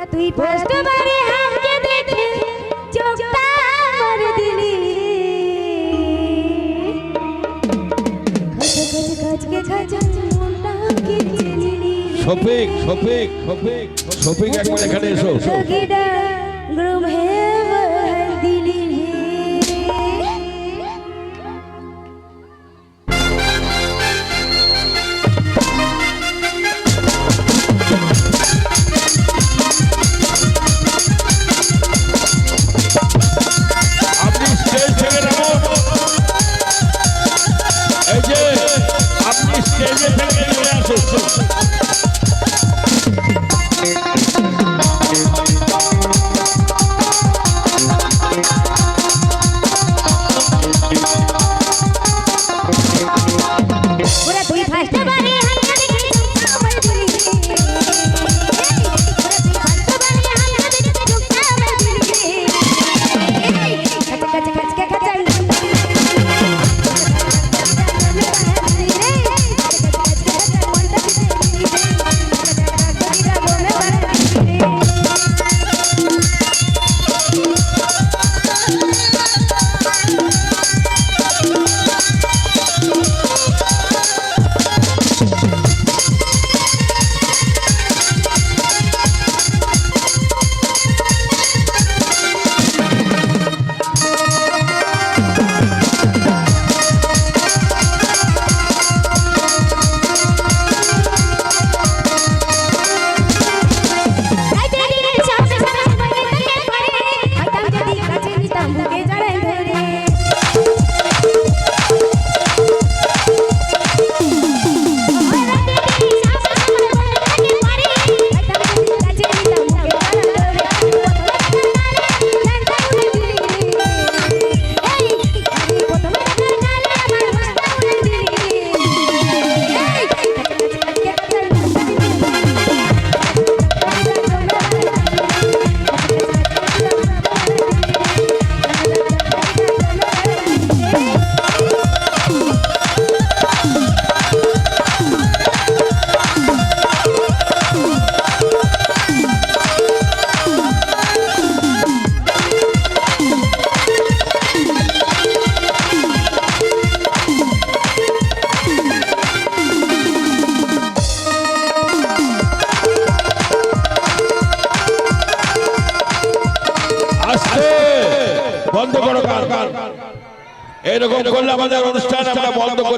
তুই ফার্স্ট বারে আমাকে দেখে চোখটা মার দিলি খচ মনটা কেড়ে নিলি শফিক শফিক শফিক শফিক একবার এখানে এসো সগিডা গ্রুম হে দিলি বন্ধ করো গান এরকম করলে আমাদের অনুষ্ঠান আমরা বন্ধ